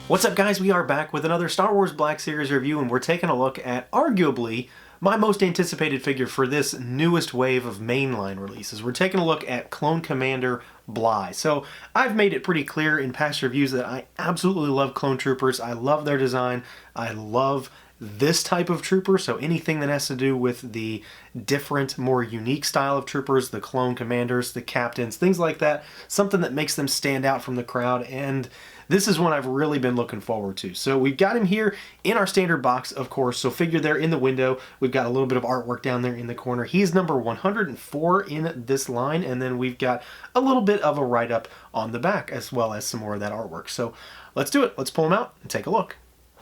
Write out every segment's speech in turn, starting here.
What's up, guys? We are back with another Star Wars Black Series review, and we're taking a look at arguably my most anticipated figure for this newest wave of mainline releases. We're taking a look at Clone Commander BLY. So I've made it pretty clear in past reviews that I absolutely love Clone Troopers. I love their design. I love this type of trooper, so anything that has to do with the different, more unique style of troopers, the clone commanders, the captains, things like that, something that makes them stand out from the crowd, and this is one I've really been looking forward to. So we've got him here in our standard box, of course, so figure there in the window. We've got a little bit of artwork down there in the corner. He's number 104 in this line, and then we've got a little bit of a write-up on the back, as well as some more of that artwork. So let's do it. Let's pull him out and take a look.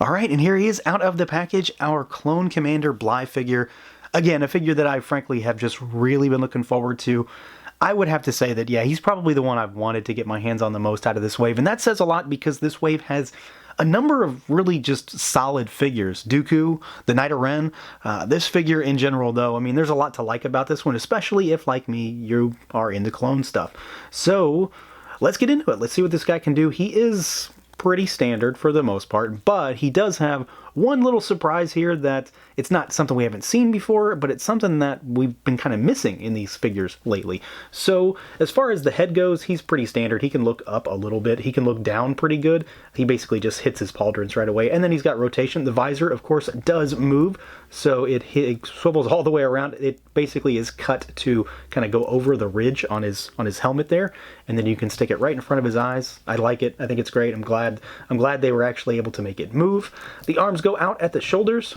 All right, and here he is out of the package, our Clone Commander BLY figure. Again, a figure that I frankly have just really been looking forward to. I would have to say that, yeah, he's probably the one I've wanted to get my hands on the most out of this wave, and that says a lot because this wave has a number of really just solid figures. Dooku, the Knight of Ren, this figure in general, though, I mean, there's a lot to like about this one, especially if, like me, you are into clone stuff. So, let's get into it. Let's see what this guy can do. He is pretty standard for the most part, but he does have one little surprise here that it's not something we haven't seen before, but it's something that we've been kind of missing in these figures lately. So as far as the head goes, he's pretty standard. He can look up a little bit. He can look down pretty good. He basically just hits his pauldrons right away. And then he's got rotation. The visor, of course, does move, so it swivels all the way around. It basically is cut to kind of go over the ridge on his helmet there, and then you can stick it right in front of his eyes. I like it. I think it's great. I'm glad they were actually able to make it move. The arms go out at the shoulders.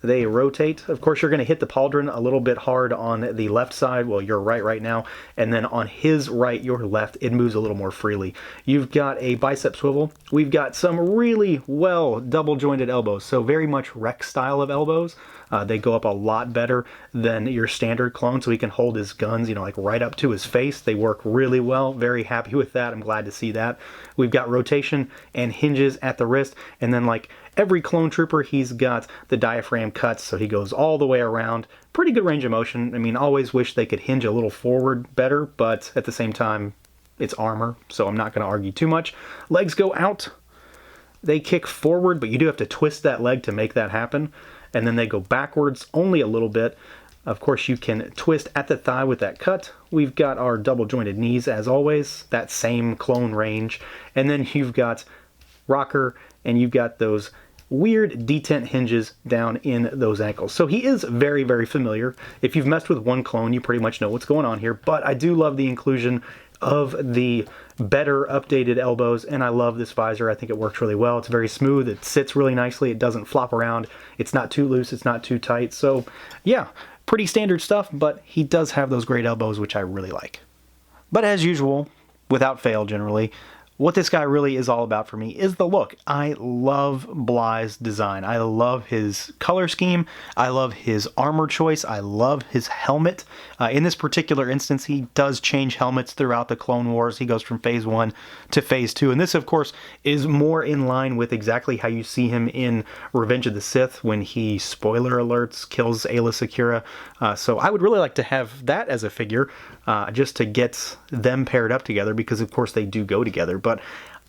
They rotate. Of course, you're going to hit the pauldron a little bit hard on the left side. Well, you're right now. And then on his right, your left, it moves a little more freely. You've got a bicep swivel. We've got some really well double-jointed elbows. So very much Rex style of elbows. They go up a lot better than your standard clone, so he can hold his guns, you know, like right up to his face. They work really well. Very happy with that. I'm glad to see that. We've got rotation and hinges at the wrist, and then like every clone trooper, he's got the diaphragm cuts, so he goes all the way around. Pretty good range of motion. I mean, always wish they could hinge a little forward better, but at the same time, it's armor, so I'm not going to argue too much. Legs go out. They kick forward, but you do have to twist that leg to make that happen. And then they go backwards only a little bit. Of course, you can twist at the thigh with that cut. We've got our double jointed knees as always, that same clone range. And then you've got rocker, and you've got those weird detent hinges down in those ankles. So he is very, very familiar. If you've messed with one clone, you pretty much know what's going on here. But I do love the inclusion of the better updated elbows, and I love this visor. I think it works really well. It's very smooth. It sits really nicely. It doesn't flop around. It's not too loose. It's not too tight. So yeah, pretty standard stuff, but he does have those great elbows, which I really like. But as usual, without fail generally, what this guy really is all about for me is the look. I love BLY's design. I love his color scheme. I love his armor choice. I love his helmet. In this particular instance, he does change helmets throughout the Clone Wars. He goes from Phase 1 to Phase 2. And this, of course, is more in line with exactly how you see him in Revenge of the Sith when he, spoiler alerts, kills Aayla Secura. So I would really like to have that as a figure, just to get them paired up together, because, of course, they do go together. But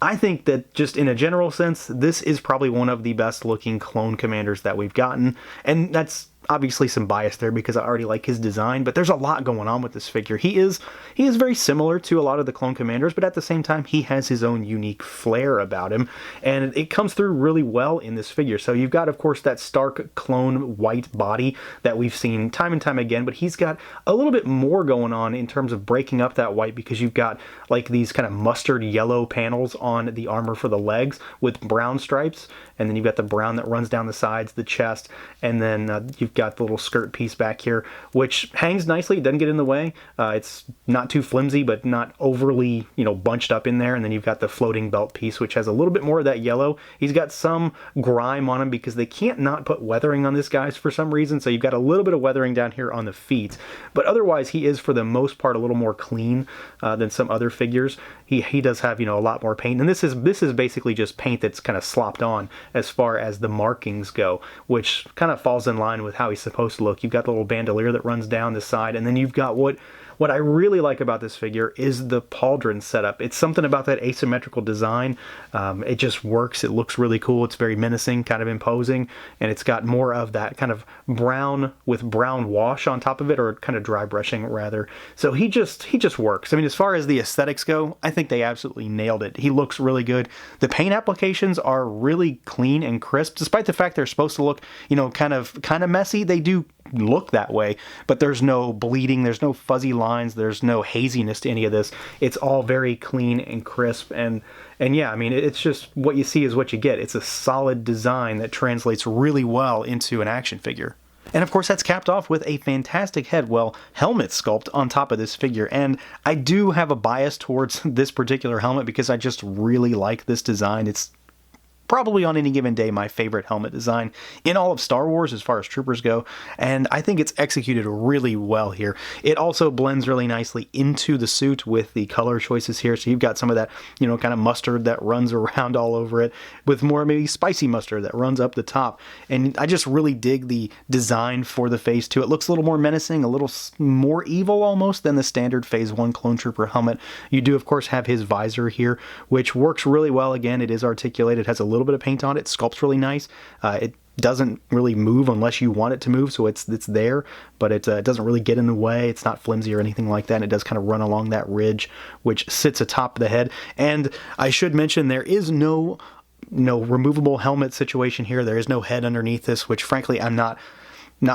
I think that just in a general sense, this is probably one of the best looking clone commanders that we've gotten. And that's obviously some bias there because I already like his design, but there's a lot going on with this figure. He is very similar to a lot of the clone commanders, but at the same time, he has his own unique flair about him, and it comes through really well in this figure. So you've got, of course, that stark clone white body that we've seen time and time again, but he's got a little bit more going on in terms of breaking up that white, because you've got like these kind of mustard yellow panels on the armor for the legs with brown stripes, and then you've got the brown that runs down the sides, the chest, and then you've got the little skirt piece back here, which hangs nicely. It doesn't get in the way. It's not too flimsy, but not overly, bunched up in there. And then you've got the floating belt piece, which has a little bit more of that yellow. He's got some grime on him because they can't not put weathering on this guy for some reason. So you've got a little bit of weathering down here on the feet, but otherwise he is for the most part a little more clean than some other figures. He does have, a lot more paint, and this is basically just paint that's kind of slopped on as far as the markings go, which kind of falls in line with how he's supposed to look. You've got the little bandolier that runs down the side, and then you've got what what I really like about this figure is the pauldron setup. It's something about that asymmetrical design. It just works. It looks really cool. It's very menacing, kind of imposing, and it's got more of that kind of brown with brown wash on top of it, or kind of dry brushing rather. So he just works. I mean, as far as the aesthetics go, I think they absolutely nailed it. He looks really good. The paint applications are really clean and crisp, despite the fact they're supposed to look, you know, kind of messy. They do look that way, but there's no bleeding, there's no fuzzy lines, there's no haziness to any of this. It's all very clean and crisp, and yeah, I mean, it's just what you see is what you get. It's a solid design that translates really well into an action figure. And of course, that's capped off with a fantastic helmet sculpt on top of this figure. And I do have a bias towards this particular helmet because I just really like this design. It's probably on any given day my favorite helmet design in all of Star Wars as far as troopers go, and I think it's executed really well here. It also blends really nicely into the suit with the color choices here, so you've got some of that, you know, kind of mustard that runs around all over it, with more maybe spicy mustard that runs up the top, and I just really dig the design for the Phase 2. It looks a little more menacing, a little more evil almost than the standard Phase 1 Clone Trooper helmet. You do, of course, have his visor here, which works really well. Again, it is articulated, has a little bit of paint on it, sculpts really nice. It doesn't really move unless you want it to move, so it's there, but it doesn't really get in the way. It's not flimsy or anything like that, and it does kind of run along that ridge which sits atop the head. And I should mention there is no removable helmet situation here. There is no head underneath this, which frankly I'm not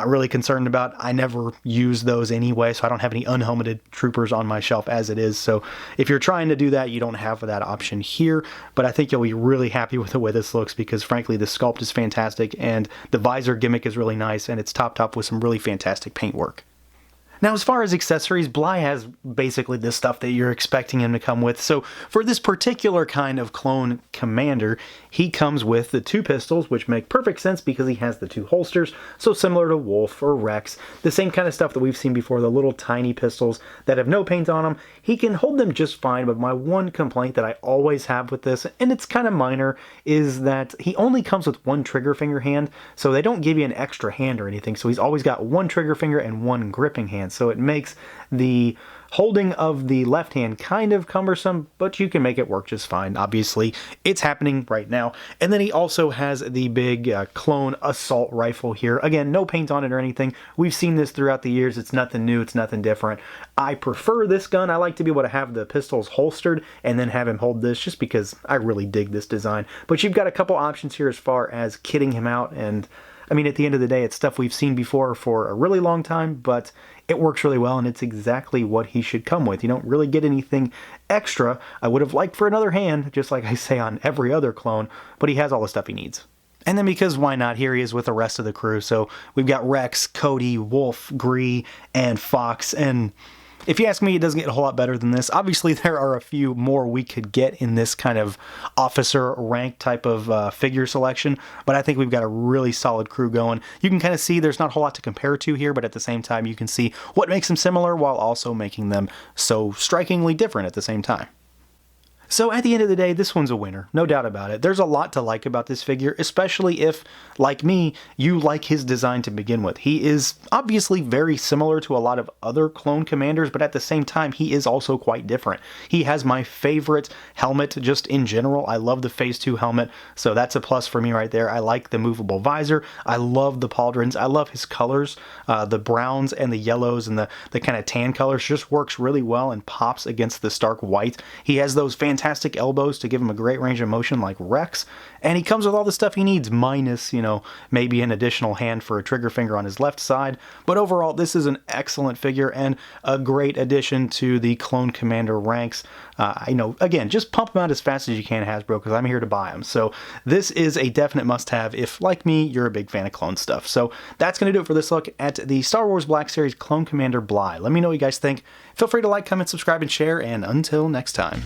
really concerned about. I never use those anyway, so I don't have any unhelmeted troopers on my shelf as it is. So if you're trying to do that, you don't have that option here, but I think you'll be really happy with the way this looks because frankly the sculpt is fantastic and the visor gimmick is really nice, and it's topped up with some really fantastic paintwork. Now, as far as accessories, BLY has basically the stuff that you're expecting him to come with. So for this particular kind of clone commander, he comes with the 2 pistols, which make perfect sense because he has the 2 holsters. So similar to Wolf or Rex, the same kind of stuff that we've seen before, the little tiny pistols that have no paint on them. He can hold them just fine, but my one complaint that I always have with this, and it's kind of minor, is that he only comes with 1 trigger finger hand, so they don't give you an extra hand or anything. So he's always got 1 trigger finger and 1 gripping hand. So it makes the holding of the left hand kind of cumbersome, but you can make it work just fine. Obviously, it's happening right now. And then he also has the big clone assault rifle here. Again, no paint on it or anything. We've seen this throughout the years. It's nothing new. It's nothing different. I prefer this gun. I like to be able to have the pistols holstered and then have him hold this just because I really dig this design. But you've got a couple options here as far as kitting him out, and I mean, at the end of the day, it's stuff we've seen before for a really long time, but it works really well, and it's exactly what he should come with. You don't really get anything extra. I would have liked for another hand, just like I say on every other clone, but he has all the stuff he needs. And then because why not, here he is with the rest of the crew. So we've got Rex, Cody, Wolf, Gree, and Fox, and if you ask me, it doesn't get a whole lot better than this. Obviously, there are a few more we could get in this kind of officer rank type of figure selection, but I think we've got a really solid crew going. You can kind of see there's not a whole lot to compare to here, but at the same time, you can see what makes them similar while also making them so strikingly different at the same time. So at the end of the day, this one's a winner, no doubt about it. There's a lot to like about this figure, especially if, like me, you like his design to begin with. He is obviously very similar to a lot of other clone commanders, but at the same time, he is also quite different. He has my favorite helmet just in general. I love the Phase 2 helmet, so that's a plus for me right there. I like the movable visor. I love the pauldrons. I love his colors. The browns and the yellows and the kind of tan colors just works really well and pops against the stark white. He has those fantastic elbows to give him a great range of motion like Rex, and he comes with all the stuff he needs, minus, you know, maybe an additional hand for a trigger finger on his left side. But overall, this is an excellent figure and a great addition to the Clone Commander ranks. Again, just pump them out as fast as you can, Hasbro, because I'm here to buy them. So this is a definite must-have if, like me, you're a big fan of clone stuff. So that's going to do it for this look at the Star Wars Black Series Clone Commander BLY. Let me know what you guys think. Feel free to like, comment, subscribe, and share, and until next time.